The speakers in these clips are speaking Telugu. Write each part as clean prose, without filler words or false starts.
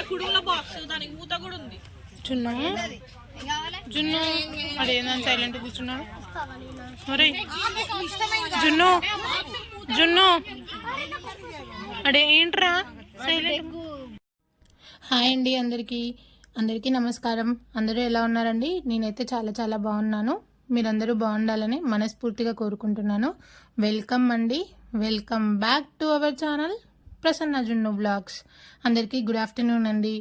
కుడుముల బాక్స్ దానికి మూత కూడా ఉంది. జున్ను జున్ను అదేందని సైలెంట్ కూర్చున్నాడు. మరి జున్ను జున్ను అడే ఏంట్రా సైలెంట్. హాయ్ అండి అందరికీ నమస్కారం. అందరూ ఎలా ఉన్నారండి? నేనైతే చాలా చాలా బాగున్నాను. మీరందరూ బాగుండాలని మనస్ఫూర్తిగా కోరుకుంటున్నాను. Welcome back to our channel Prasanna జున్ను బ్లాగ్స్. అందరికీ గుడ్ ఆఫ్టర్నూన్ అండి.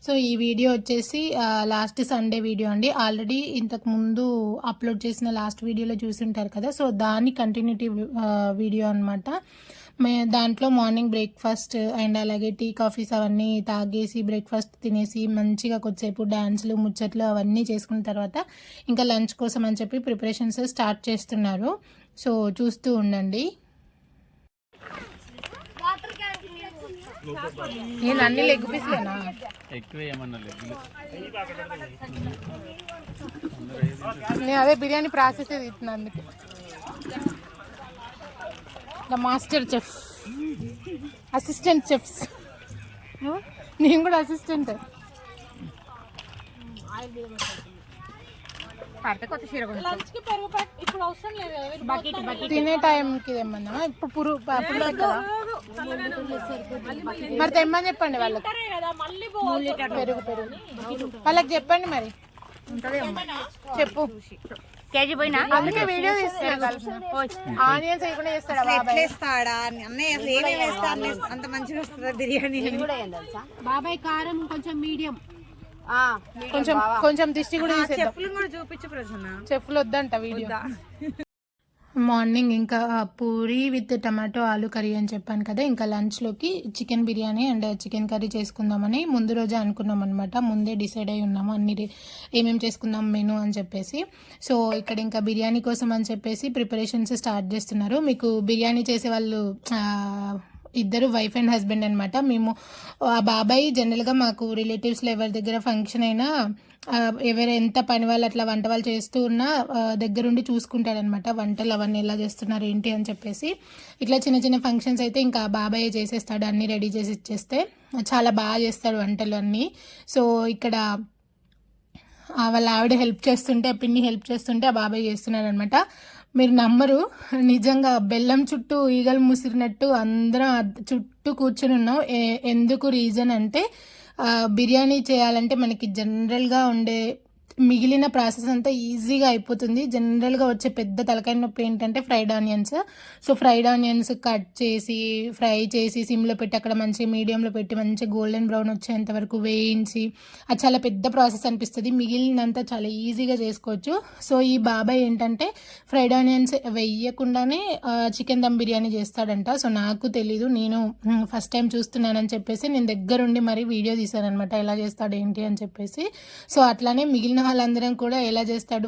సో ఈ వీడియో వచ్చేసి లాస్ట్ సండే వీడియో అండి. ఆల్రెడీ ఇంతకు ముందు అప్లోడ్ చేసిన లాస్ట్ వీడియోలో చూసింటారు కదా. సో దాని కంటిన్యూటీ వీడియో అనమాట. దాంట్లో మార్నింగ్ బ్రేక్ఫాస్ట్ అండ్ అలాగే టీ కాఫీస్ అవన్నీ తాగేసి బ్రేక్ఫాస్ట్ తినేసి మంచిగా కొద్దిసేపు డ్యాన్స్లు ముచ్చట్లు అవన్నీ చేసుకున్న తర్వాత ఇంకా లంచ్ కోసం అని చెప్పి ప్రిపరేషన్స్ స్టార్ట్ చేస్తున్నారు. సో చూస్తూ ఉండండి. నేను అన్ని లెగ్ పీస్లేనా నేను అదే బిర్యానీ ప్రాసెస్ ఇస్తున్నా. అందుకే the master chef, assistant chefs. నేను కూడా అసిస్టెంట్. తినే టైంకి తెమ్మన్నా. ఇప్పుడు మరి తెమ్మని చెప్పండి వాళ్ళకి. పెరుగు వాళ్ళకి చెప్పండి మరి. చెప్పు. కేజీ పోయినా అందుకే వీడియో తీస్తాడు. ఆనియన్స్ వేయకుండా చేస్తాడా? అంత మంచిగా వస్తుందా బిర్యానీ? బాబాయ్ కారం కొంచెం మీడియం, కొంచెం దిష్టి కూడా చెప్పులు కూడా చూపించు ప్రసన్న. చెప్పులు వద్దంట వీడియో. మార్నింగ్ ఇంకా puri with tomato aloo curry అని చెప్పాను కదా. ఇంకా లంచ్లోకి chicken biryani and chicken curry చేసుకుందామని ముందు రోజే అనుకున్నాం అనమాట. ముందే డిసైడ్ అయి ఉన్నాము అన్ని ఏమేమి చేసుకుందాం మెను అని చెప్పేసి. సో ఇక్కడ ఇంకా బిర్యానీ కోసం అని చెప్పేసి ప్రిపరేషన్స్ స్టార్ట్ చేస్తున్నారు. మీకు బిర్యానీ చేసే వాళ్ళు ఇద్దరు వైఫ్ అండ్ హస్బెండ్ అనమాట. మేము ఆ బాబాయ్ జనరల్గా మాకు రిలేటివ్స్లో ఎవరి దగ్గర ఫంక్షన్ అయినా ఎవరు ఎంత పని వాళ్ళు అట్లా వంట వాళ్ళు చేస్తూ ఉన్నా దగ్గరుండి చూసుకుంటాడనమాట. వంటలు అవన్నీ ఎలా చేస్తున్నారు ఏంటి అని చెప్పేసి. ఇట్లా చిన్న చిన్న ఫంక్షన్స్ అయితే ఇంకా బాబాయ్ చేసేస్తాడు, అన్నీ రెడీ చేసి ఇచ్చేస్తే. చాలా బాగా చేస్తాడు వంటలు అన్నీ. సో ఇక్కడ వాళ్ళ ఆవిడ హెల్ప్ చేస్తుంటే, ఆ పిన్ని హెల్ప్ చేస్తుంటే ఆ బాబాయ్ చేస్తున్నాడు అనమాట. మీరు నమ్మరు, నిజంగా బెల్లం చుట్టూ ఈగలు ముసిరినట్టు అందరం చుట్టూ కూర్చొని ఉన్నాం. ఎందుకు రీజన్ అంటే బిర్యానీ చేయాలంటే మనకి జనరల్గా ఉండే మిగిలిన ప్రాసెస్ అంతా ఈజీగా అయిపోతుంది. జనరల్గా వచ్చే పెద్ద తలకాయ నొప్పి ఏంటంటే fried onions. So fried onions cut చేసి ఫ్రై చేసి సిమ్లో పెట్టి అక్కడ మంచి మీడియంలో పెట్టి మంచి గోల్డెన్ బ్రౌన్ వచ్చేంత వరకు వేయించి అది చాలా పెద్ద ప్రాసెస్ అనిపిస్తుంది. మిగిలినంతా చాలా ఈజీగా చేసుకోవచ్చు. సో ఈ బాబాయ్ ఏంటంటే ఫ్రైడ్ ఆనియన్స్ వేయకుండానే చికెన్ దమ్ బిర్యానీ చేస్తాడంట. సో నాకు తెలీదు, నేను ఫస్ట్ టైం చూస్తున్నానని చెప్పేసి నేను దగ్గరుండి మరీ వీడియో తీశాను అనమాట, ఎలా చేస్తాడు ఏంటి అని చెప్పేసి. సో అట్లానే మిగిలిన వాళ్ళందరం కూడా ఎలా చేస్తాడు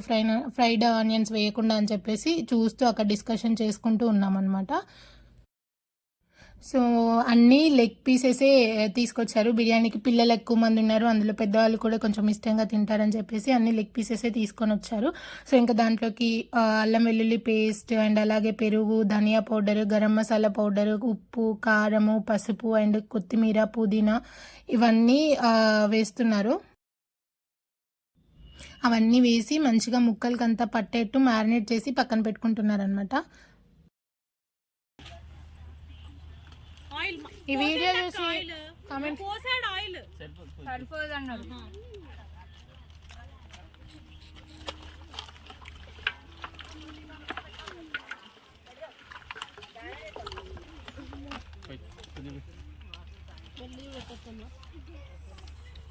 ఫ్రైడ్ ఆనియన్స్ వేయకుండా అని చెప్పేసి చూస్తూ అక్కడ డిస్కషన్ చేసుకుంటూ ఉన్నాం అనమాట. సో అన్నీ లెగ్ పీసెసే తీసుకొచ్చారు బిర్యానీకి. పిల్లలు ఎక్కువ మంది ఉన్నారు, అందులో పెద్దవాళ్ళు కూడా కొంచెం ఇష్టంగా తింటారని చెప్పేసి అన్ని లెగ్ పీసెసే తీసుకొని వచ్చారు. సో ఇంకా దాంట్లోకి అల్లం వెల్లుల్లి పేస్ట్ అండ్ అలాగే పెరుగు, ధనియా పౌడర్, గరం మసాలా పౌడర్, ఉప్పు, కారము, పసుపు అండ్ కొత్తిమీర, పుదీనా ఇవన్నీ వేస్తున్నారు. అవన్నీ వేసి మంచిగా ముక్కలకంతా పట్టేట్టు మ్యారినేట్ చేసి పక్కన పెట్టుకుంటున్నారనమాట. ఈ వీడియో చూసి కామెంట్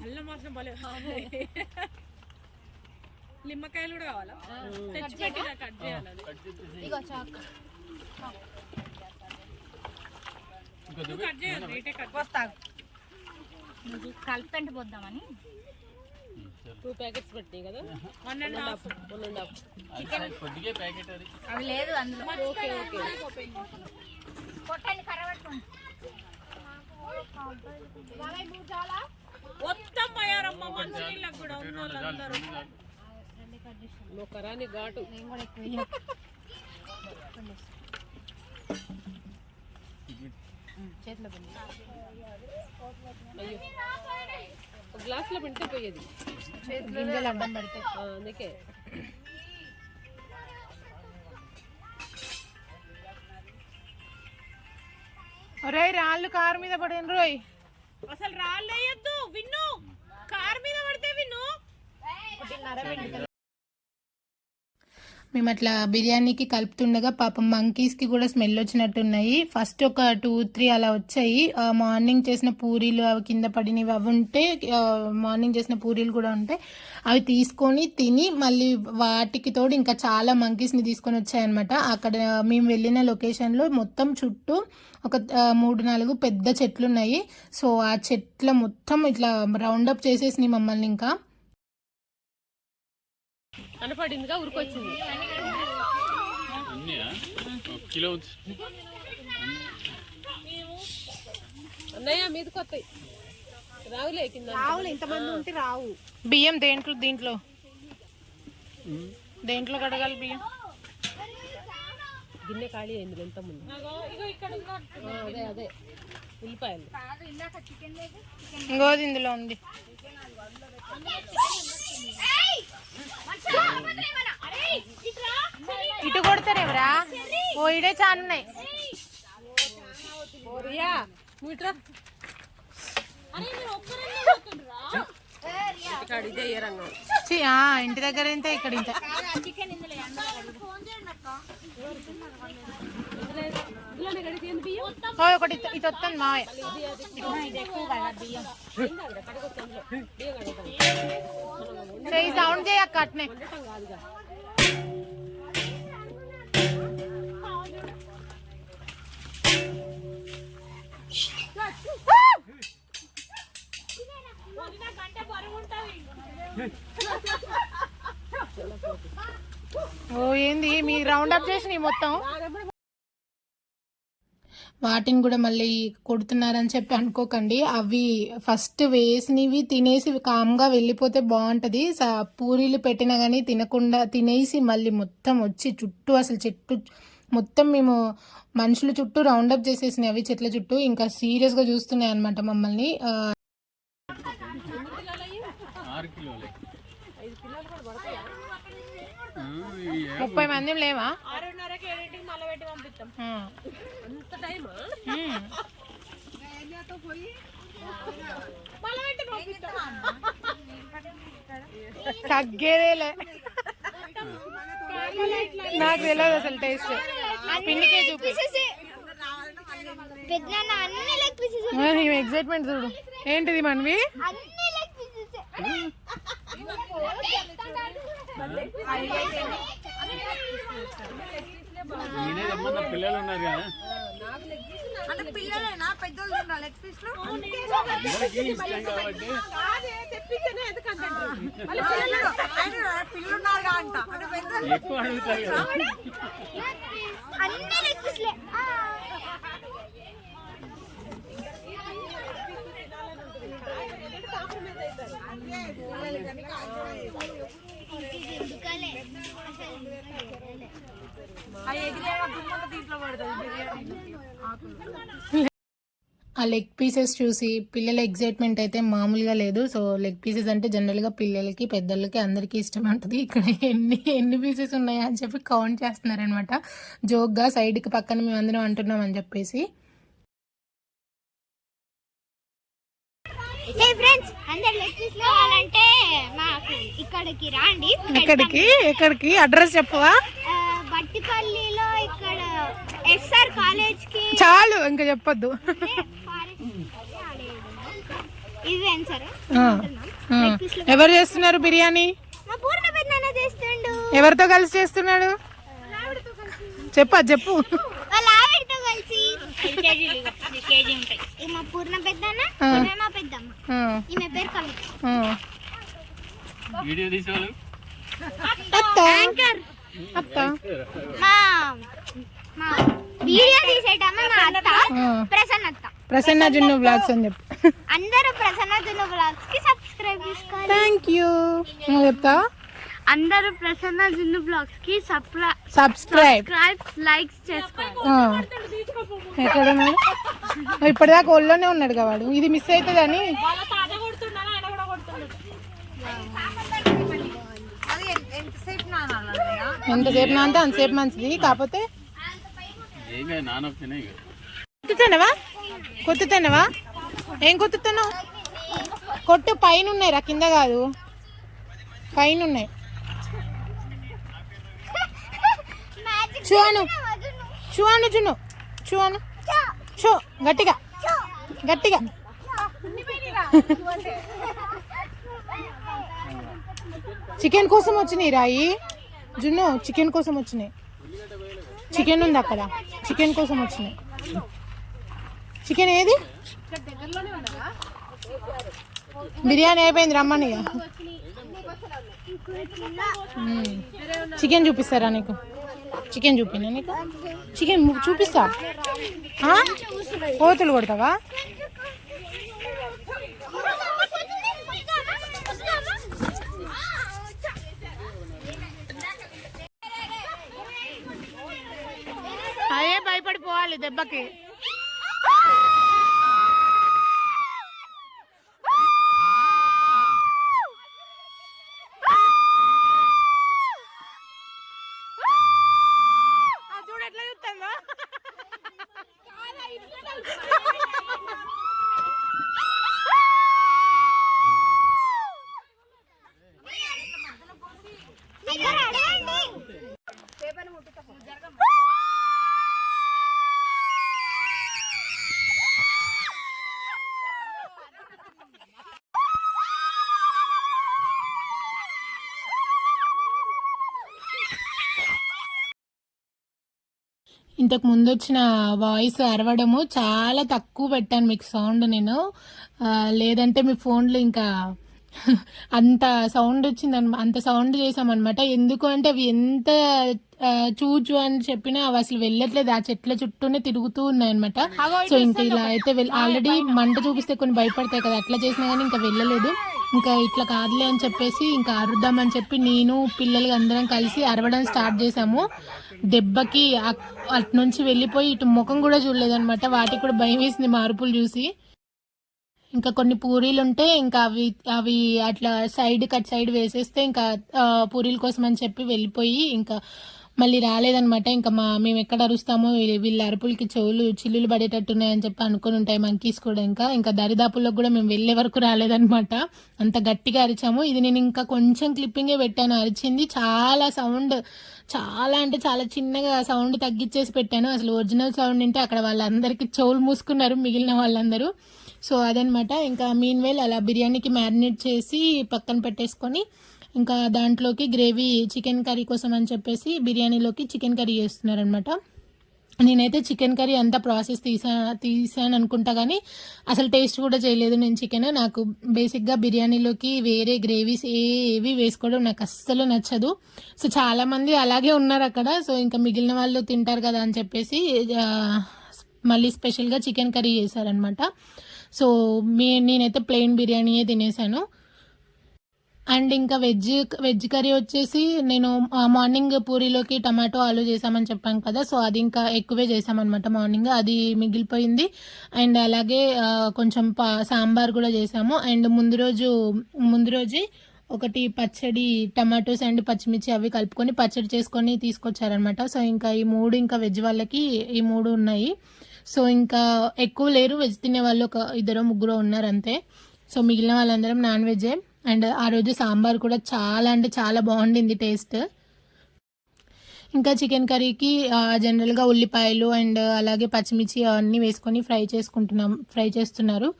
అల్లం మాత్రం భలే. నిమ్మకాయలు కూడా కావాలా? తెచ్చిపెట్టి కట్ చేయాలి. కట్ చేయాలి. కలిపండి పోద్దామని 2 ప్యాకెట్స్ పట్టినాయి కదా. 1.5 చికెన్ అవి లేదు అందులో. కొట్టండి కరవట్టుకోండి. మొత్తం పోయారమ్మ మంచి నీళ్ళకు కూడా ఉన్న వాళ్ళందరూ. నొక్కరాని ఘాటు. గ్లాస్ లో పెడితే పోయేది గింజలు అడ్డం పడితే. అందుకే ఒరే రాళ్ళు కారు మీద పడిన రోయ్. అసలు రాళ్ళేయద్దు విన్ను, కార్ మీద పడితే విన్ను. మేము అట్లా బిర్యానీకి కలుపుతుండగా పాపం మంకీస్కి కూడా స్మెల్ వచ్చినట్టున్నాయి. ఫస్ట్ ఒక 2-3 అలా వచ్చాయి. మార్నింగ్ చేసిన పూరీలు అవి కింద పడినవి అవి ఉంటే, మార్నింగ్ చేసిన పూరీలు కూడా ఉంటే అవి తీసుకొని తిని మళ్ళీ వాటికి తోడు ఇంకా చాలా మంకీస్ని తీసుకొని వచ్చాయన్నమాట. అక్కడ మేము వెళ్ళిన లొకేషన్లో మొత్తం చుట్టూ ఒక 3-4 పెద్ద చెట్లు ఉన్నాయి. సో ఆ చెట్ల మొత్తం ఇట్లా రౌండప్ చేసేసినాయి మమ్మల్ని. ఇంకా కనపడిందిగా ఉరికొచ్చింది. అన్నయ్య మీదకి వస్తాయి, రావులే కింద. రావులు ఇంతమంది ఉంటే రావు. బియ్యం దేంట్లో కడగాలి బియ్యం? గిన్నె ఖాళీ అయింది ఎంత ముందు. అదే అదే ఉల్లిపాయలు ఇంకోది ఇందులో ఉంది. ఇటు కొడతారేవరా? ఓ ఇడే చాలున్నాయి. ఇంటి దగ్గర ఇంత, ఇక్కడ ఇంత. ఒకటి ఇటు వస్తుంది మావయ్య. సౌండ్ చేయక్క అట్నే. ఓ ఏంది మీ రౌండ్ అప్ చేసి మొత్తం వాటిని కూడా మళ్ళీ కొడుతున్నారని చెప్పి అనుకోకండి. అవి ఫస్ట్ వేసినవి తినేసి కామ్గా వెళ్ళిపోతే బాగుంటుంది. పూరీలు పెట్టినా కానీ తినకుండా తినేసి మళ్ళీ మొత్తం వచ్చి చుట్టూ అసలు చెట్టు మొత్తం మేము మనుషుల చుట్టూ రౌండప్ చేసేసినాయి అవి చెట్ల చుట్టూ. ఇంకా సీరియస్గా చూస్తున్నాయి అనమాట మమ్మల్ని. 30 మంది లేవా? 6:30కి 7కి మళ్ళీ పెట్టి పంపిస్తాం. అంత టైమా? తగ్గేదేలే, నాకు తెలియదు అసలు టేస్ట్. పిండికే చూపి ఎక్సైట్మెంట్ చూడు. ఏంటిది మనవి? పిల్లలు ఉన్నారు కదా, పిల్లలేనా పెద్దోళ్ళు లెగ్ పీస్లు పిల్లున్నారుగా అంట ఎక్కువ అడుగుతారు. అన్ని లెగ్ పీస్లే. ఆ లెగ్ పీసెస్ చూసి పిల్లల ఎగ్జైట్మెంట్ అయితే మామూలుగా లేదు. సో లెగ్ పీసెస్ అంటే జనరల్గా పిల్లలకి పెద్దలకి అందరికీ ఇష్టం ఉంటుంది. ఇక్కడ ఎన్ని పీసెస్ ఉన్నాయా అని చెప్పి కౌంట్ చేస్తున్నారనమాట జోక్గా. సైడ్కి పక్కన మేము అందరం అంటున్నాం అని చెప్పేసి. ఫ్రెండ్స్ అందరు లెగ్ పీస్ కావాలంటే మాకు ఇక్కడికి రండి. ఎక్కడికి అడ్రస్ చెప్పవా? బట్టిపల్లిలో ఇక్కడ ఎస్ఆర్ కాలేజ్ కి. చాలు ఇంకా చెప్పొద్దు. ఎవరు చేస్తున్నారు బిర్యానీ? మా పూర్ణ పెద్దనాన్న చేస్తుండు. ఎవరితో కలిసి చేస్తున్నాడు చెప్పు. వాళ్ళ ఆవిడతో కలిసి. కేజీ ఉంటాయి. మా పూర్ణ పెద్దన్న, మా పెద్దమ్మ. ఈమె పేరు కవిత. వీడియో తీసేవాళ్ళు మా వీడియో తీసేటమ్మ మా అత్త ప్రసన్న జున్ను బ్లాగ్స్ అని చెప్పు. అందరూ ప్రసన్న జున్ను బ్లాగ్స్ కి సబ్స్క్రైబ్ చేసుకోండి. Thank you. నువ్వు చెప్తావా? అందరూ ప్రసన్న జున్ను బ్లాగ్స్ కి సబ్స్క్రైబ్ లైక్స్ చేసుకోండి. ఎక్కడ ఉన్నాడు? ఇప్పటిదాకా ఒళ్ళోనే ఉన్నాడు కదా వాడు. ఇది మిస్ అవుతుందని వాళ్ళ తాత కొడుతున్నాడు, ఆయన కూడా కొడుతున్నాడు. అది ఎంతసేపు నానాలన్నయ్య? ఎంతసేపు నాంతే అంతసేపు మంచిది. కాకపోతే ఏం కాదు, నానొస్తేనే ఇక. కొత్తుతున్నావా? ఏం కొత్తుతున్నావు? కొట్టు. పైన ఉన్నాయి రా, కింద కాదు, పైన ఉన్నాయి. చూను చూను చును చూను చూ గట్టిగా గట్టిగా. చికెన్ కోసం వచ్చినాయి రాయి జున్ను, చికెన్ కోసం వచ్చినాయి. చికెన్ ఉంది అక్కడ, చికెన్ కోసం వచ్చినాయి. చికెన్ ఏది? బిర్యానీ అయిపోయింది, రమ్మని. చికెన్ చూపిస్తారా నీకు? చికెన్ చూపినా నీకు? చికెన్ చూపిస్తా. కోతులు కొడతావా? అదే భయపడిపోవాలి దెబ్బకి. చూడట్లా చూస్తుందా? ఇంతకు ముందు వచ్చిన వాయిస్ అరవడము చాలా తక్కువ పెట్టాను మీకు సౌండ్ నేను. లేదంటే మీ ఫోన్లో ఇంకా అంత సౌండ్ వచ్చింది, అంత సౌండ్ చేసామన్నమాట. ఎందుకు అంటే అవి ఎంత చూచు అని చెప్పినా అవి అసలు వెళ్ళట్లేదు, ఆ చెట్ల చుట్టూనే తిరుగుతూ ఉన్నాయన్నమాట. సో ఇంకా ఇలా అయితే ఆల్రెడీ మంట చూపిస్తే కొన్ని భయపడతాయి కదా, అట్లా చేసినా కానీ ఇంకా వెళ్ళలేదు. ఇంకా ఇట్లా కాదులే అని చెప్పేసి ఇంకా అరుద్దామని చెప్పి నేను పిల్లలు అందరం కలిసి అరవడం స్టార్ట్ చేసాము. దెబ్బకి అటు నుంచి వెళ్ళిపోయి ఇటు ముఖం కూడా చూడలేదన్నమాట. వాటికి కూడా భయం వేసింది మా అరుపులు చూసి. ఇంకా కొన్ని పూరీలు ఉంటే ఇంకా అవి అట్లా కట్ సైడ్ వేసేస్తే ఇంకా పూరీల కోసం అని చెప్పి వెళ్ళిపోయి ఇంకా మళ్ళీ రాలేదనమాట. ఇంకా మేము ఎక్కడ అరుస్తామో వీళ్ళ అరుపులకి చిల్లులు పడేటట్టున్నాయని చెప్పి అనుకుని ఉంటాయి మంకీస్ కూడా. ఇంకా దరిదాపుల్లో కూడా మేము వెళ్ళే వరకు రాలేదనమాట, అంత గట్టిగా అరిచాము. ఇది నేను ఇంకా కొంచెం క్లిప్పింగే పెట్టాను, అరిచింది చాలా సౌండ్, చాలా అంటే చాలా చిన్నగా సౌండ్ తగ్గించేసి పెట్టాను. అసలు ఒరిజినల్ సౌండ్ అంటే అక్కడ వాళ్ళందరికీ చెవులు మూసుకున్నారు మిగిలిన వాళ్ళందరూ. సో అదనమాట. ఇంకా మీన్ వేల్ అలా బిర్యానీకి మ్యారినేట్ చేసి పక్కన పెట్టేసుకొని ఇంకా దాంట్లోకి గ్రేవీ చికెన్ కర్రీ కోసం అని చెప్పేసి బిర్యానీలోకి చికెన్ కర్రీ చేస్తున్నారనమాట. నేనైతే చికెన్ కర్రీ అంతా ప్రాసెస్ తీసాను అనుకుంటా, కానీ అసలు టేస్ట్ కూడా చేయలేదు నేను చికెన్. నాకు బేసిక్గా బిర్యానీలోకి వేరే గ్రేవీస్ ఏవి వేసుకోవడం నాకు అస్సలు నచ్చదు. సో చాలామంది అలాగే ఉన్నారు అక్కడ. సో ఇంకా మిగిలిన వాళ్ళు తింటారు కదా అని చెప్పేసి మళ్ళీ స్పెషల్గా చికెన్ కర్రీ చేశారనమాట. సో నేనైతే ప్లెయిన్ బిర్యానీయే తినేసాను. అండ్ ఇంకా వెజ్ కర్రీ వచ్చేసి నేను మార్నింగ్ పూరీలోకి టమాటో ఆలు చేసామని చెప్పాను కదా, సో అది ఇంకా ఎక్కువే చేసామన్నమాట మార్నింగ్, అది మిగిలిపోయింది. అండ్ అలాగే కొంచెం సాంబార్ కూడా చేసాము. అండ్ ముందు రోజే ఒకటి పచ్చడి, టమాటోస్ అండ్ పచ్చిమిర్చి అవి కలుపుకొని పచ్చడి చేసుకొని తీసుకొచ్చారనమాట. సో ఇంకా ఈ మూడు ఇంకా వెజ్ వాళ్ళకి ఈ మూడు ఉన్నాయి. సో ఇంకా ఎక్కువ లేరు, వెజ్ తినే వాళ్ళు ఒక 2-3 ఉన్నారు అంతే. సో మిగిలిన వాళ్ళందరం నాన్ వెజ్జే. అండ్ ఆ రోజు సాంబార్ కూడా చాలా అంటే చాలా బాగుండింది టేస్ట్. ఇంకా చికెన్ కర్రీకి జనరల్గా ఉల్లిపాయలు అండ్ అలాగే పచ్చిమిర్చి అవన్నీ వేసుకొని ఫ్రై చేస్తున్నారు.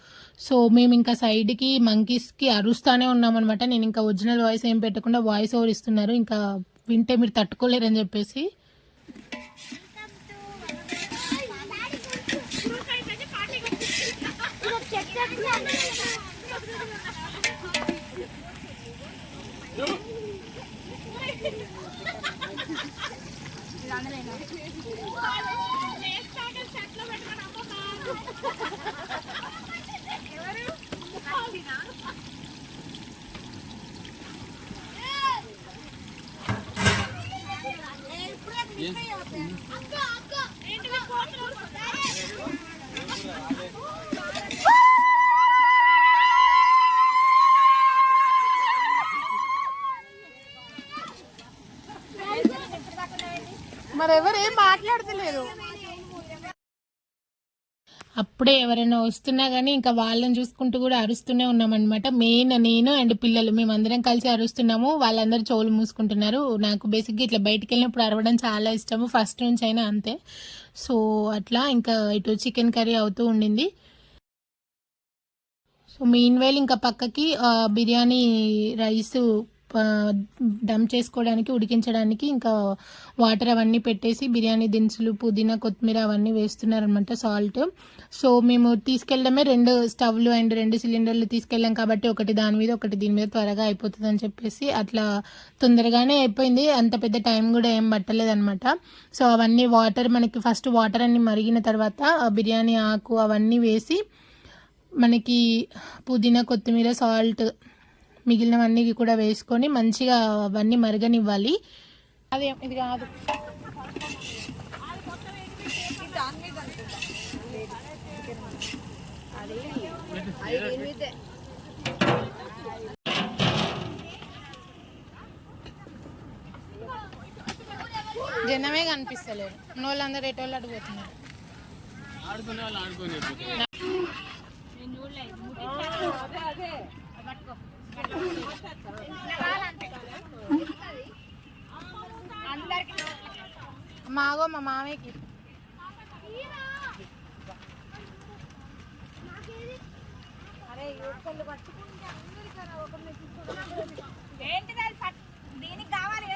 సో మేము ఇంకా సైడ్కి మంకీస్కి అరుస్తూనే ఉన్నామన్నమాట. నేను ఇంకా ఒరిజినల్ వాయిస్ ఏం పెట్టకుండా వాయిస్ ఓవర్ ఇస్తున్నారు, ఇంకా వింటే మీరు తట్టుకోలేరని చెప్పేసి. మరి ఎవరు ఏం మాట్లాడతలేరు. అప్పుడే ఎవరైనా వస్తున్నా కానీ ఇంకా వాళ్ళని చూసుకుంటూ కూడా అరుస్తూనే ఉన్నామన్నమాట. మెయిన్ నేను అండ్ పిల్లలు మేమందరం కలిసి అరుస్తున్నాము. వాళ్ళందరూ చెవులు మూసుకుంటున్నారు. నాకు బేసిక్గా ఇట్లా బయటికి వెళ్ళినప్పుడు అరవడం చాలా ఇష్టము, ఫస్ట్ నుంచి అయినా అంతే. సో అట్లా ఇంకా ఇటు చికెన్ కర్రీ అవుతూ ఉండింది. సో మీన్ వైల్ ఇంకా పక్కకి బిర్యానీ రైస్ దమ్ చేసుకోవడానికి ఉడికించడానికి ఇంకా వాటర్ అవన్నీ పెట్టేసి బిర్యానీ దినుసులు పుదీనా కొత్తిమీర అవన్నీ వేస్తున్నారనమాట, సాల్ట్. సో మేము తీసుకెళ్ళడమే 2 స్టవ్లు అండ్ 2 సిలిండర్లు తీసుకెళ్ళాం కాబట్టి ఒకటి దాని మీద ఒకటి దీని మీద త్వరగా అయిపోతుంది అని చెప్పేసి అట్లా తొందరగానే అయిపోయింది. అంత పెద్ద టైం కూడా ఏం పట్టలేదన్నమాట. సో అవన్నీ వాటర్ మనకి ఫస్ట్ వాటర్ అన్ని మరిగిన తర్వాత బిర్యానీ ఆకు అవన్నీ వేసి మనకి పుదీనా కొత్తిమీర సాల్ట్ మిగిలినవన్నీ కూడా వేసుకొని మంచిగా అవన్నీ మరగనివ్వాలి. అదే ఇది కాదు, జనమే కనిపిస్తలేరు. వాళ్ళందరూ ఎటోళ్ళు అడిగిపోతున్నారు. మాగో మా మామయ్యకి దీనికి కావాలి.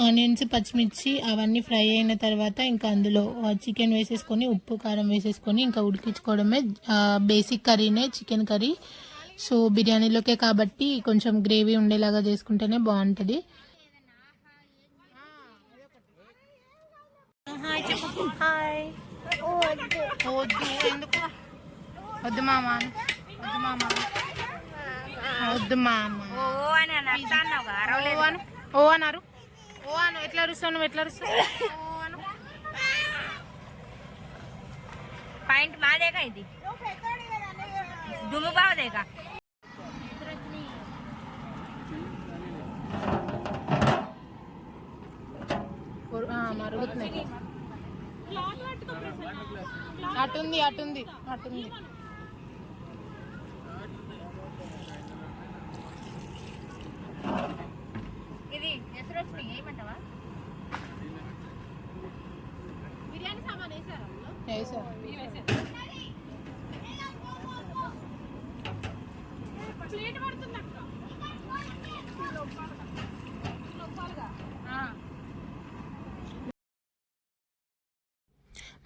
ఆనియన్స్ పచ్చిమిర్చి అవన్నీ ఫ్రై అయిన తర్వాత ఇంకా అందులో చికెన్ వేసేసుకొని ఉప్పు కారం వేసేసుకొని ఇంకా ఉడికించుకోవడమే. బేసిక్ కర్రీనే చికెన్ కర్రీ. సో బిర్యానీలోకే కాబట్టి కొంచెం గ్రేవీ ఉండేలాగా చేసుకుంటేనే బాగుంటుంది. వద్దు మామ, వద్దు మామ, వద్దు మామ. ఓ అన్నారు. ఓ అను. ఎట్లా అరుస్తావు నువ్వు? ఎట్లా అరుస్తావు? పాయింట్ మాదేగా, ఇది దుమ్ము బావదేగా. మరుగుతున్నాయి. అటుంది అటుంది అటుంది. ఇది ఎసరు వచ్చినాయి ఏమంటావా? బిర్యానీ సామాన్ వేసారా?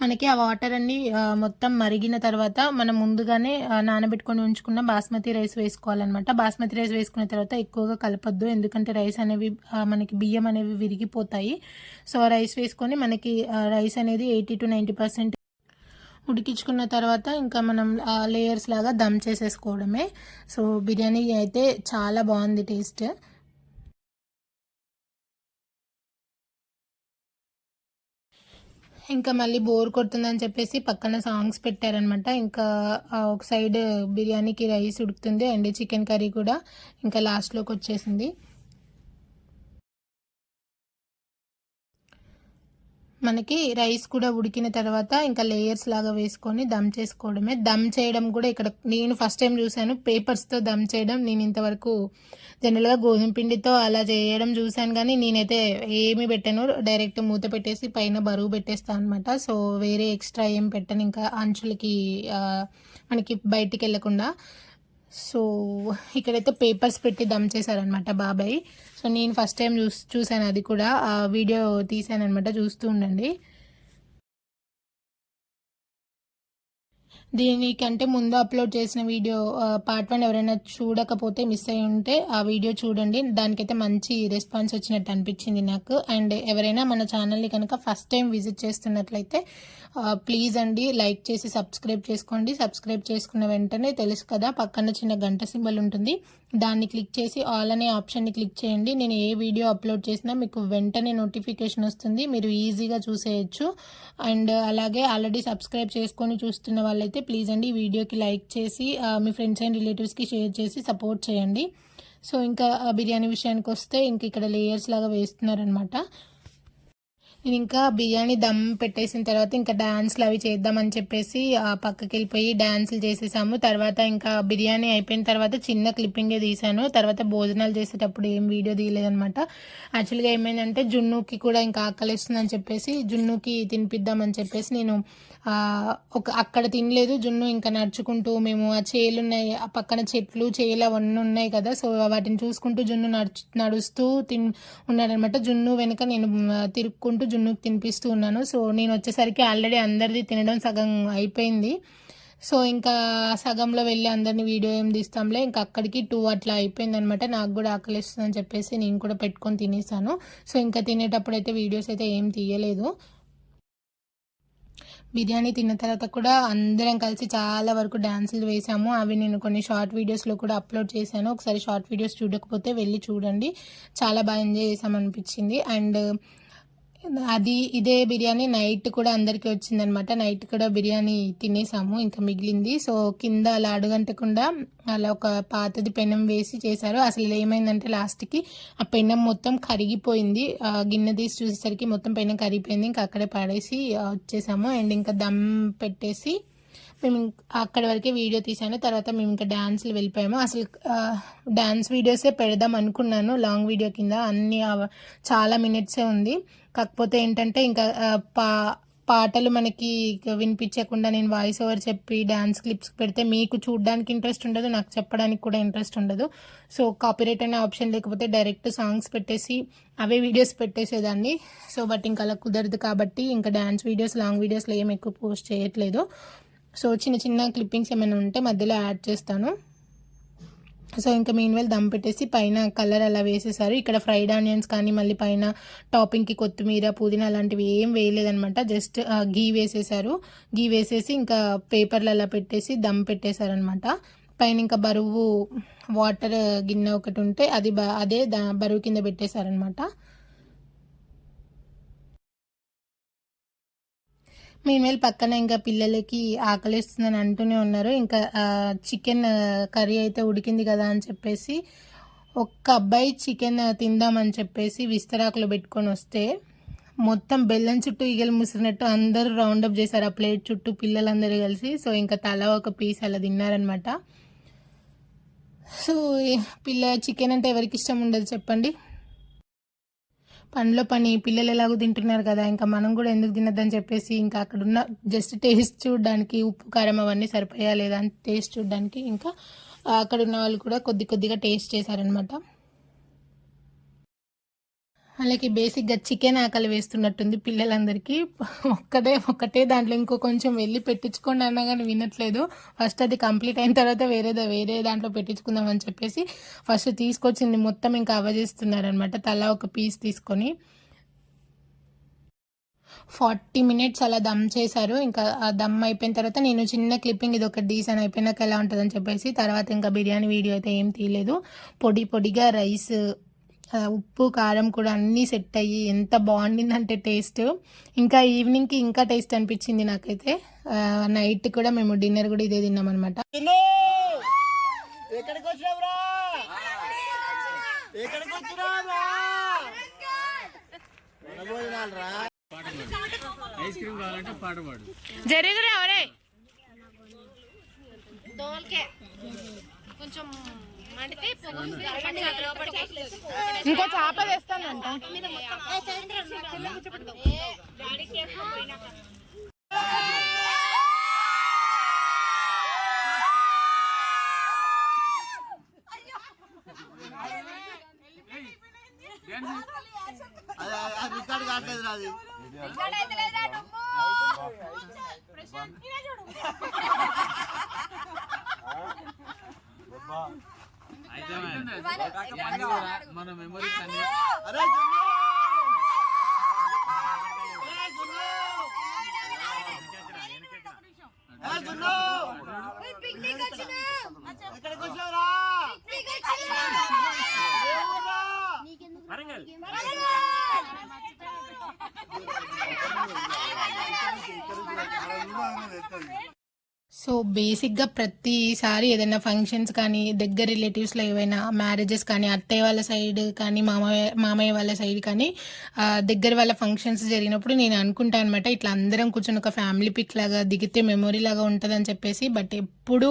మనకి ఆ వాటర్ అన్ని మొత్తం మరిగిన తర్వాత మనం ముందుగానే నానబెట్టుకొని ఉంచుకున్న బాస్మతి రైస్ వేసుకోవాలన్నమాట. బాస్మతి రైస్ వేసుకున్న తర్వాత ఎక్కువగా కలపొద్దు, ఎందుకంటే రైస్ అనేవి మనకి బియ్యం అనేవి విరిగిపోతాయి. సో రైస్ వేసుకొని మనకి రైస్ అనేది 80 to 90% ఉడికించుకున్న తర్వాత ఇంకా మనం లేయర్స్ లాగా దమ్ చేసేసుకోవడమే. సో బిర్యానీ అయితే చాలా బాగుంది టేస్ట్. ఇంకా మళ్ళీ బోర్ కొడుతుందని చెప్పేసి పక్కన సాంగ్స్ పెట్టారనమాట. ఇంకా ఒక సైడ్ బిర్యానీకి రైస్ ఉడుకుతుంది అండ్ చికెన్ కర్రీ కూడా ఇంకా లాస్ట్లోకి వచ్చేసింది. మనకి రైస్ కూడా ఉడికిన తర్వాత ఇంకా లేయర్స్ లాగా వేసుకొని దమ్ చేసుకోవడమే. దమ్ చేయడం కూడా ఇక్కడ నేను ఫస్ట్ టైం చూశాను, పేపర్స్తో దమ్ చేయడం. నేను ఇంతవరకు జనరల్గా గోధుమ పిండితో అలా చేయడం చూశాను, కానీ నేనైతే ఏమి పెట్టాను, డైరెక్ట్ మూత పెట్టేసి పైన బరువు పెట్టేస్తాను అనమాట. సో వేరే ఎక్స్ట్రా ఏం పెట్టాను ఇంకా అంచులకి మనకి బయటికి వెళ్ళకుండా. సో ఇక్కడైతే పేపర్స్ పెట్టి దమ్ చేశారనమాట బాబాయ్. సో నేను ఫస్ట్ టైం చూసాను, అది కూడా వీడియో తీసాను అనమాట, చూస్తూ ఉండండి. దీనికంటే ముందు అప్లోడ్ చేసిన వీడియో పార్ట్ 1 ఎవరైనా చూడకపోతే మిస్ అయి ఉంటే ఆ వీడియో చూడండి. దానికైతే మంచి రెస్పాన్స్ వచ్చినట్టు అనిపించింది నాకు. అండ్ ఎవరైనా మన ఛానల్ని కనుక ఫస్ట్ టైం విజిట్ చేస్తున్నట్లయితే ప్లీజ్ అండి లైక్ చేసి సబ్స్క్రైబ్ చేసుకోండి. సబ్స్క్రైబ్ చేసుకున్న వెంటనే తెలుసు కదా పక్కన చిన్న గంట సింబల్ ఉంటుంది, దాన్ని క్లిక్ చేసి ఆల్ అనే ఆప్షన్ని క్లిక్ చేయండి. నేను ఏ వీడియో అప్లోడ్ చేసినా మీకు వెంటనే నోటిఫికేషన్ వస్తుంది, మీరు ఈజీగా చూసేయచ్చు. అండ్ అలాగే ఆల్రెడీ సబ్స్క్రైబ్ చేసుకొని చూస్తున్న వాళ్ళైతే ప్లీజ్ అండి ఈ వీడియోకి లైక్ చేసి మీ ఫ్రెండ్స్ అండ్ రిలేటివ్స్కి షేర్ చేసి సపోర్ట్ చేయండి. సో ఇంకా బిర్యానీ విషయానికి వస్తే ఇంక ఇక్కడ లేయర్స్ లాగా వేస్తున్నారనమాట. నేను ఇంకా బిర్యానీ దమ్ పెట్టేసిన తర్వాత ఇంకా డాన్స్లు అవి చేద్దామని చెప్పేసి పక్కకి వెళ్ళిపోయి డాన్సులు చేసేసాము. తర్వాత ఇంకా బిర్యానీ అయిపోయిన తర్వాత చిన్న క్లిప్పింగే తీసాను. తర్వాత భోజనాలు చేసేటప్పుడు ఏం వీడియో తీయలేదనమాట. యాక్చువల్గా ఏమైందంటే జున్నుకి కూడా ఇంకా ఆకలిస్తుందని చెప్పేసి జున్నుకి తినిపిద్దామని చెప్పేసి నేను అక్కడ తినలేదు. జున్ను ఇంకా నడుచుకుంటూ మేము ఆ చేలు ఉన్నాయి, ఆ పక్కన చెట్లు చేలు అవన్నీ ఉన్నాయి కదా, సో వాటిని చూసుకుంటూ జున్ను నడుస్తూ ఉన్నాడనమాట. జున్ను వెనుక నేను తిరుక్కుంటూ జున్నుకి తినిపిస్తూ ఉన్నాను. సో నేను వచ్చేసరికి ఆల్రెడీ అందరిది తినడం సగం అయిపోయింది. సో ఇంకా సగంలో వెళ్ళి అందరినీ వీడియో ఏం తీస్తాంలే, ఇంకా అక్కడికి 2 అట్లా అయిపోయిందనమాట. నాకు కూడా ఆకలిస్తుందని చెప్పేసి నేను కూడా పెట్టుకొని తినేసాను. సో ఇంకా తినేటప్పుడు అయితే వీడియోస్ అయితే ఏం తీయలేదు. బిర్యానీ తిన్న తర్వాత కూడా అందరం కలిసి చాలా వరకు డ్యాన్సులు వేసాము. అవి నేను కొన్ని షార్ట్ వీడియోస్లో కూడా అప్లోడ్ చేశాను. ఒకసారి షార్ట్ వీడియోస్ చూడకపోతే వెళ్ళి చూడండి, చాలా బాగా ఎంజాయ్ చేసామనిపించింది. అండ్ ఇదే బిర్యానీ నైట్ కూడా అందరికీ వచ్చిందనమాట. నైట్ కూడా బిర్యానీ తినేసాము, ఇంకా మిగిలింది. సో కింద అలా అడుగంటకుండా అలా ఒక పాతది పెనం వేసి చేశారు. అసలు ఏమైందంటే లాస్ట్కి ఆ పెనం మొత్తం కరిగిపోయింది. గిన్నె తీసి చూసేసరికి మొత్తం పెనం కరిగిపోయింది. ఇంకా అక్కడే పడేసి వచ్చేసాము. అండ్ ఇంకా దమ్ పెట్టేసి మేము అక్కడి వరకే వీడియో తీసాను. తర్వాత మేము ఇంకా డ్యాన్స్లు వెళ్ళిపోయాము. అసలు డ్యాన్స్ వీడియోసే పెడదాం అనుకున్నాను లాంగ్ వీడియో కింద, అన్ని చాలా మినిట్సే ఉంది. కాకపోతే ఏంటంటే ఇంకా పాటలు మనకి వినిపించకుండా నేను వాయిస్ ఓవర్ చెప్పి డ్యాన్స్ క్లిప్స్ పెడితే మీకు చూడడానికి ఇంట్రెస్ట్ ఉండదు, నాకు చెప్పడానికి కూడా ఇంట్రెస్ట్ ఉండదు. సో కాపీరైట్ అనే ఆప్షన్ లేకపోతే డైరెక్ట్ సాంగ్స్ పెట్టేసి అవే వీడియోస్ పెట్టేసేదాన్ని. సో బట్ ఇంకా అలా కుదరదు కాబట్టి ఇంకా డ్యాన్స్ వీడియోస్ లాంగ్ వీడియోస్లో ఏం ఎక్కువ పోస్ట్ చేయట్లేదు. సో చిన్న చిన్న క్లిప్పింగ్స్ ఏమైనా ఉంటే మధ్యలో యాడ్ చేస్తాను. సో ఇంకా మీన్వేల్ దమ్ పెట్టేసి పైన కలర్ అలా వేసేసారు. ఇక్కడ ఫ్రైడ్ ఆనియన్స్ కానీ మళ్ళీ పైన టాపింగ్కి కొత్తిమీర పుదీనా అలాంటివి ఏం వేయలేదనమాట. జస్ట్ గీ వేసేసారు. గీ వేసేసి ఇంకా పేపర్లు అలా పెట్టేసి దమ్ పెట్టేశారనమాట. పైన ఇంకా బరువు వాటర్ గిన్నె ఒకటి ఉంటే అదే బరువు కింద పెట్టేశారనమాట. మేమేళ పక్కన ఇంకా పిల్లలకి ఆకలిస్తుందని అంటూనే ఉన్నారు. ఇంకా చికెన్ కర్రీ అయితే ఉడికింది కదా అని చెప్పేసి ఒక్క అబ్బాయి చికెన్ తిందామని చెప్పేసి విస్తరాకులో పెట్టుకొని వస్తే మొత్తం బెల్లం చుట్టూ ఈగలు ముసిరినట్టు అందరూ రౌండప్ చేశారు ఆ ప్లేట్ చుట్టూ పిల్లలందరూ కలిసి. సో ఇంకా తల ఒక పీస్ అలా తిన్నారనమాట. సో చికెన్ అంటే ఎవరికి ఇష్టం ఉండదు చెప్పండి. పనిలో పని పిల్లలు ఎలాగో తింటున్నారు కదా, ఇంకా మనం కూడా ఎందుకు తినద్దని చెప్పేసి ఇంకా అక్కడున్న జస్ట్ టేస్ట్ చూడడానికి ఉప్పు కారం అవన్నీ సరిపోయా లేదా అని టేస్ట్ చూడడానికి ఇంకా అక్కడ ఉన్న వాళ్ళు కూడా కొద్దిగా టేస్ట్ చేశారనమాట. వాళ్ళకి బేసిక్గా చికెన్ ఆకలి వేస్తున్నట్టుంది పిల్లలందరికీ. ఒకటే దాంట్లో ఇంకో కొంచెం వెళ్ళి పెట్టించుకోండి అన్నా కానీ వినట్లేదు. ఫస్ట్ అది కంప్లీట్ అయిన తర్వాత వేరే దాంట్లో పెట్టించుకుందామని చెప్పేసి ఫస్ట్ తీసుకొచ్చింది మొత్తం ఇంకా అవజేస్తున్నారనమాట. తలా ఒక పీస్ తీసుకొని 40 minutes అలా దమ్ చేశారు. ఇంకా ఆ దమ్ అయిపోయిన తర్వాత నేను చిన్న క్లిప్పింగ్ ఇది ఒక డీసెంట్ అయిపోయినాక ఎలా ఉంటుందని చెప్పేసి తర్వాత ఇంకా బిర్యానీ వీడియో అయితే ఏం తీయలేదు. పొడిగా రైస్ ఉప్పు కారం కూడా అన్నీ సెట్ అయ్యి ఎంత బాగుండిందంటే టేస్ట్. ఇంకా ఈవినింగ్కి ఇంకా టేస్ట్ అనిపించింది నాకైతే. నైట్ కూడా మేము డిన్నర్ కూడా ఇదే తిన్నాం అనమాట. జరుగురే అవరే కొంచెం ఇంకో చేప తెస్తానంట. మన మెమరీ పిక్నిక్ వచ్చినా సో బేసిక్గా ప్రతిసారి ఏదైనా ఫంక్షన్స్ కానీ దగ్గర రిలేటివ్స్లో ఏవైనా మ్యారేజెస్ కానీ అత్తయ్య వాళ్ళ సైడ్ కానీ మామయ్య వాళ్ళ సైడ్ కానీ దగ్గర వాళ్ళ ఫంక్షన్స్ జరిగినప్పుడు నేను అనుకుంటాను అనమాట, ఇట్లా అందరం కూర్చొని ఒక ఫ్యామిలీ పిక్ లాగా దిగితే మెమొరీ లాగా ఉంటుందని చెప్పేసి. బట్ ఎప్పుడు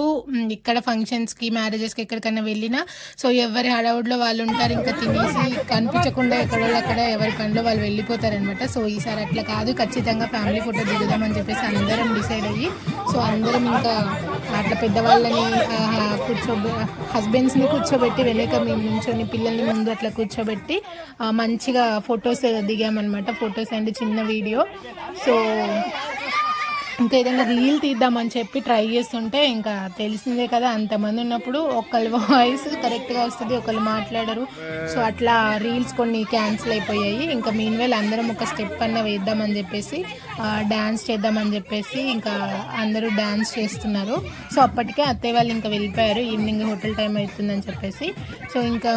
ఇక్కడ ఫంక్షన్స్కి మ్యారేజెస్కి ఎక్కడికైనా వెళ్ళినా సో ఎవరి హడావుడిలో వాళ్ళు ఉంటారు, ఇంకా తినేసి కనిపించకుండా అక్కడ ఎవరి పనిలో వాళ్ళు వెళ్ళిపోతారనమాట. సో ఈసారి అట్లా కాదు, ఖచ్చితంగా ఫ్యామిలీ ఫోటో దిగుదామని చెప్పేసి అందరం డిసైడ్ అయ్యి సో అందరం ఇంకా అట్లా పెద్దవాళ్ళని హస్బెండ్స్ని కూర్చోబెట్టి వెనక మేము నుంచొని పిల్లల్ని ముందు అట్లా కూర్చోబెట్టి మంచిగా ఫొటోస్ దిగామన్నమాట. ఫొటోస్ అండ్ చిన్న వీడియో. సో ఇంకా ఏదైనా రీల్ తీద్దామని చెప్పి ట్రై చేస్తుంటే ఇంకా తెలిసిందే కదా, అంతమంది ఉన్నప్పుడు ఒకళ్ళ వాయిస్ కరెక్ట్గా వస్తుంది, ఒకళ్ళు మాట్లాడరు. సో అట్లా రీల్స్ కొన్ని క్యాన్సిల్ అయిపోయాయి. ఇంకా మీన్వేల్ అందరం ఒక స్టెప్ అన్న వేద్దామని చెప్పేసి డ్యాన్స్ చేద్దామని చెప్పేసి ఇంకా అందరూ డ్యాన్స్ చేస్తున్నారు. సో అప్పటికే అత్తయ్య వాళ్ళు ఇంకా వెళ్ళిపోయారు, ఈవినింగ్ హోటల్ టైం అవుతుందని చెప్పేసి. సో ఇంకా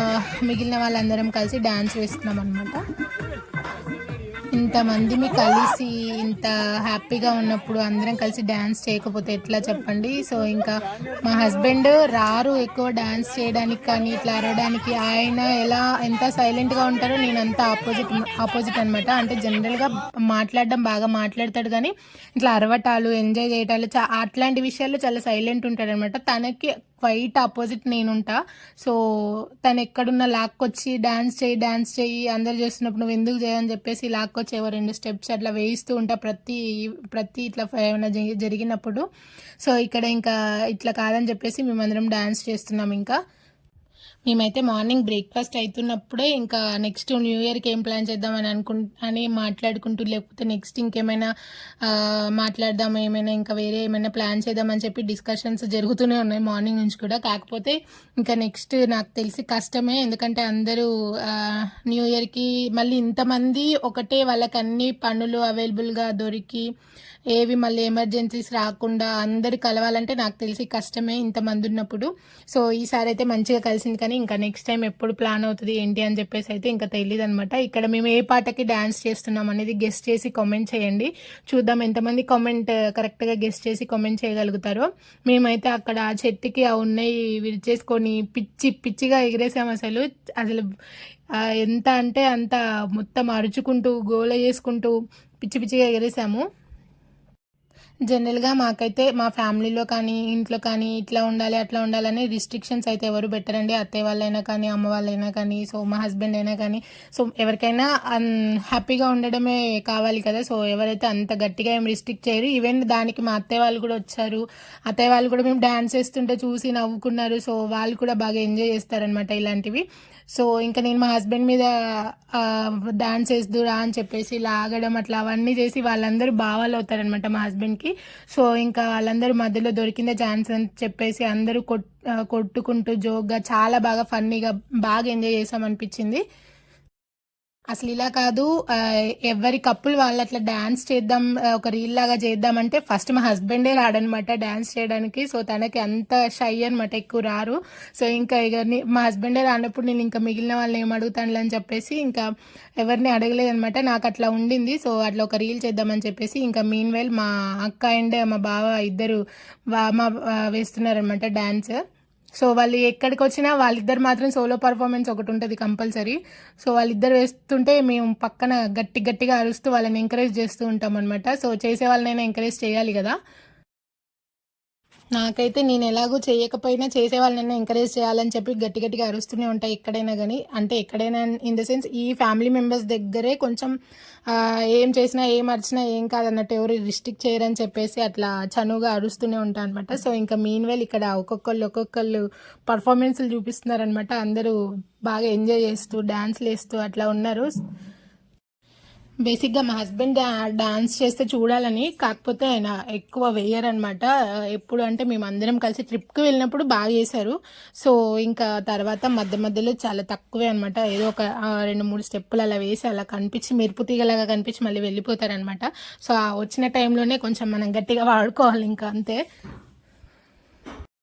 మిగిలిన వాళ్ళందరం కలిసి డ్యాన్స్ వేస్తున్నాం అనమాట. ఇంతమందిని కలిసి ఇంత హ్యాపీగా ఉన్నప్పుడు అందరం కలిసి డ్యాన్స్ చేయకపోతే ఎట్లా చెప్పండి. సో ఇంకా మా హస్బెండ్ రారు ఎక్కువ డ్యాన్స్ చేయడానికి కానీ ఇట్లా అరవడానికి. ఆయన ఎంత సైలెంట్గా ఉంటారో నేను అంత ఆపోజిట్ అనమాట. అంటే జనరల్గా మాట్లాడడం బాగా మాట్లాడతాడు కానీ ఇట్లా అరవటాలు ఎంజాయ్ చేయటాలు అట్లాంటి విషయాల్లో చాలా సైలెంట్ ఉంటాడు అనమాట. తనకి క్వైట్ ఆపోజిట్ నేనుంటా. సో తను ఎక్కడున్నా లాక్కొచ్చి డ్యాన్స్ చేయి అందరు చేస్తున్నప్పుడు నువ్వు ఎందుకు చేయని చెప్పేసి లాక్కొచ్చి 2 స్టెప్స్ అట్లా వేయిస్తూ ఉంటా ప్రతి ఇట్లా ఏమైనా జరిగినప్పుడు. సో ఇక్కడ ఇంకా ఇట్లా కాదని చెప్పేసి మేమందరం డ్యాన్స్ చేస్తున్నాం. ఇంకా మేమైతే మార్నింగ్ బ్రేక్ఫాస్ట్ అవుతున్నప్పుడే ఇంకా నెక్స్ట్ న్యూ ఇయర్కి ఏం ప్లాన్ చేద్దామని అని మాట్లాడుకుంటూ, లేకపోతే నెక్స్ట్ ఇంకేమైనా మాట్లాడదాం, ఏమైనా ఇంకా వేరే ఏమైనా ప్లాన్ చేద్దామని చెప్పి డిస్కషన్స్ జరుగుతూనే ఉన్నాయి మార్నింగ్ నుంచి కూడా. కాకపోతే ఇంకా నెక్స్ట్ నాకు తెలిసి కష్టమే, ఎందుకంటే అందరూ న్యూ ఇయర్కి మళ్ళీ ఇంతమంది ఒకటే వాళ్ళకి అన్ని పనులు అవైలబుల్గా దొరికి ఏవి మళ్ళీ ఎమర్జెన్సీస్ రాకుండా అందరు కలవాలంటే నాకు తెలిసి కష్టమే ఇంతమంది ఉన్నప్పుడు. సో ఈసారి అయితే మంచిగా కలిసింది, కానీ ఇంకా నెక్స్ట్ టైం ఎప్పుడు ప్లాన్ అవుతుంది ఏంటి అని చెప్పేసి అయితే ఇంకా తెలియదు అనమాట. ఇక్కడ మేము ఏ పాటకి డ్యాన్స్ చేస్తున్నాం అనేది గెస్ట్ చేసి కామెంట్ చేయండి, చూద్దాం ఎంతమంది కామెంట్ కరెక్ట్గా గెస్ట్ చేసి కామెంట్ చేయగలుగుతారో. మేమైతే అక్కడ ఆ చెట్టుకి ఉన్నాయి విరిచేసుకొని పిచ్చిగా ఎగిరేసాం. అసలు ఎంత అంటే అంత మొత్తం అరుచుకుంటూ గోల చేసుకుంటూ పిచ్చిగా ఎగిరేసాము. జనరల్గా మాకైతే మా ఫ్యామిలీలో కానీ ఇంట్లో కానీ ఇట్లా ఉండాలి అట్లా ఉండాలని రిస్ట్రిక్షన్స్ అయితే ఎవరు పెట్టరండి, అత్తయ్య వాళ్ళైనా కానీ అమ్మ వాళ్ళైనా కానీ. సో మా హస్బెండ్ అయినా కానీ సో ఎవరికైనా హ్యాపీగా ఉండడమే కావాలి కదా. సో ఎవరైతే అంత గట్టిగా ఏం రిస్ట్రిక్ట్ చేయరు. ఈవెన్ దానికి మా అత్తయ్య వాళ్ళు కూడా వచ్చారు, అత్తయ్య వాళ్ళు కూడా మేము డ్యాన్స్ చేస్తుంటే చూసి నవ్వుకున్నారు. సో వాళ్ళు కూడా బాగా ఎంజాయ్ చేస్తారనమాట ఇలాంటివి. సో ఇంకా నేను మా హస్బెండ్ మీద డాన్స్ వేద్దురా అని చెప్పేసి లాగడం అట్లా అవన్నీ చేసి వాళ్ళందరూ బావాలు అవుతారనమాట మా హస్బెండ్కి. సో ఇంకా వాళ్ళందరూ మధ్యలో దొరికిందే ఛాన్స్ అని చెప్పేసి అందరూ కొట్టుకుంటూ జోక్గా చాలా బాగా ఫన్నీగా బాగా ఎంజాయ్ చేసామనిపించింది. అసలు ఇలా కాదు, ఎవరి కప్పులు వాళ్ళు అట్లా డ్యాన్స్ చేద్దాం ఒక రీల్ లాగా చేద్దామంటే ఫస్ట్ మా హస్బెండే రాడనమాట డ్యాన్స్ చేయడానికి. సో తనకి అంత షై అనమాట, ఎక్కువ రారు. సో ఇంకా మా హస్బెండే రానప్పుడు నేను ఇంకా మిగిలిన వాళ్ళని ఏం అడుగుతాను అని చెప్పేసి ఇంకా ఎవరిని అడగలేదనమాట. నాకు అట్లా ఉండింది. సో అట్లా ఒక రీల్ చేద్దామని చెప్పేసి ఇంకా మీన్వైల్ మా అక్క అండ్ మా బావ ఇద్దరు వేస్తున్నారనమాట డ్యాన్స్. సో వాళ్ళు ఎక్కడికి వచ్చినా వాళ్ళిద్దరు మాత్రం సోలో పర్ఫార్మెన్స్ ఒకటి ఉంటుంది కంపల్సరీ. సో వాళ్ళిద్దరు వేస్తుంటే మేము పక్కన గట్టిగా అరుస్తూ వాళ్ళని ఎంకరేజ్ చేస్తూ ఉంటాం అనమాట. సో చేసే వాళ్ళనైనా ఎంకరేజ్ చేయాలి కదా. నాకైతే నేను ఎలాగో చేయకపోయినా చేసే వాళ్ళనైనా ఎంకరేజ్ చేయాలని చెప్పి గట్టిగా అరుస్తూనే ఉంటాయి ఎక్కడైనా కానీ. అంటే ఎక్కడైనా ఇన్ ద సెన్స్ ఈ ఫ్యామిలీ మెంబర్స్ దగ్గరే కొంచెం ఏం చేసినా ఏం అరిచినా ఏం కాదన్నట్టు ఎవరు రిస్ట్రిక్ట్ చేయరని చెప్పేసి అట్లా చనువుగా అరుస్తూనే ఉంటాను అనమాట. సో ఇంకా మీన్వేల్ ఇక్కడ ఒక్కొక్కళ్ళు పర్ఫార్మెన్స్లు చూపిస్తున్నారనమాట. అందరూ బాగా ఎంజాయ్ చేస్తూ డాన్స్లు వేస్తూ అట్లా ఉన్నారు. బేసిక్గా మా హస్బెండ్ డాన్స్ చేస్తే చూడాలని, కాకపోతే ఆయన ఎక్కువ వేయరనమాట. ఎప్పుడు అంటే మేము అందరం కలిసి ట్రిప్కి వెళ్ళినప్పుడు బాగా చేశారు. సో ఇంకా తర్వాత మధ్యలో చాలా తక్కువే అనమాట. ఏదో ఒక 2-3 స్టెప్పులు అలా వేసి అలా కనిపించి మెరుపు తీగలాగా కనిపించి మళ్ళీ వెళ్ళిపోతారనమాట. సో ఆ వచ్చిన టైంలోనే కొంచెం మనం గట్టిగా వాడుకోవాలి ఇంకా అంతే.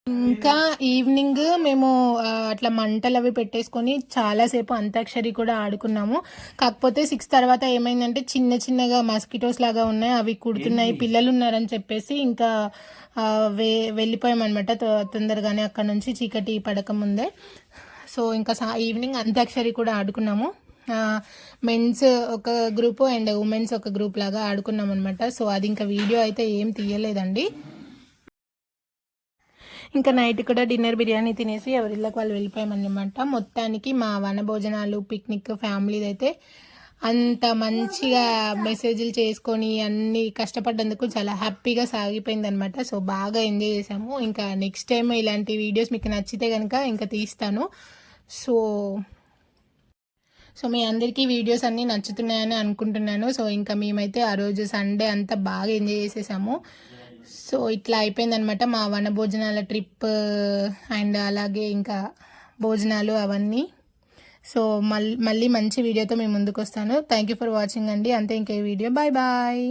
ఇంకా ఈవినింగ్ మేము అట్లా మంటలు అవి పెట్టేసుకొని చాలాసేపు అంతాక్షరి కూడా ఆడుకున్నాము. కాకపోతే 6 తర్వాత ఏమైందంటే చిన్న చిన్నగా మస్కిటోస్ లాగా ఉన్నాయి, అవి కుడుతున్నాయి, పిల్లలు ఉన్నారని చెప్పేసి ఇంకా వెళ్ళిపోయామన్నమాట తొందరగానే అక్కడ నుంచి, చీకటి పడక ముందే. సో ఇంకా ఈవినింగ్ అంతాక్షరి కూడా ఆడుకున్నాము. మెన్స్ ఒక గ్రూప్ అండ్ ఉమెన్స్ ఒక గ్రూప్ లాగా ఆడుకున్నాం అనమాట. సో అది ఇంకా వీడియో అయితే ఏం తీయలేదండి. ఇంకా నైట్ కూడా డిన్నర్ బిర్యానీ తినేసి ఎవరిళ్ళకి వాళ్ళు వెళ్ళిపోయామన్నమాట. మొత్తానికి మా వనభోజనాలు పిక్నిక్ ఫ్యామిలీది అయితే అంత మంచిగా మెసేజ్లు చేసుకొని అన్ని కష్టపడ్డందుకు చాలా హ్యాపీగా సాగిపోయిందనమాట. సో బాగా ఎంజాయ్ చేసాము. ఇంకా నెక్స్ట్ టైం ఇలాంటి వీడియోస్ మీకు నచ్చితే కనుక ఇంకా తీస్తాను. సో మీ అందరికీ వీడియోస్ అన్నీ నచ్చుతున్నాయని అనుకుంటున్నాను. సో ఇంకా మేమైతే ఆ రోజు సండే అంతా బాగా ఎంజాయ్ చేసేసాము. సో ఇట్లా అయిపోయిందనమాట మా వనభోజనాల ట్రిప్ అండ్ అలాగే ఇంకా భోజనాలు అవన్నీ. సో మళ్ళీ మంచి వీడియోతో మేము ముందుకు వస్తాను. థ్యాంక్ యూ ఫర్ వాచింగ్ అండి. అంతే ఇంకా ఈ వీడియో. Bye bye.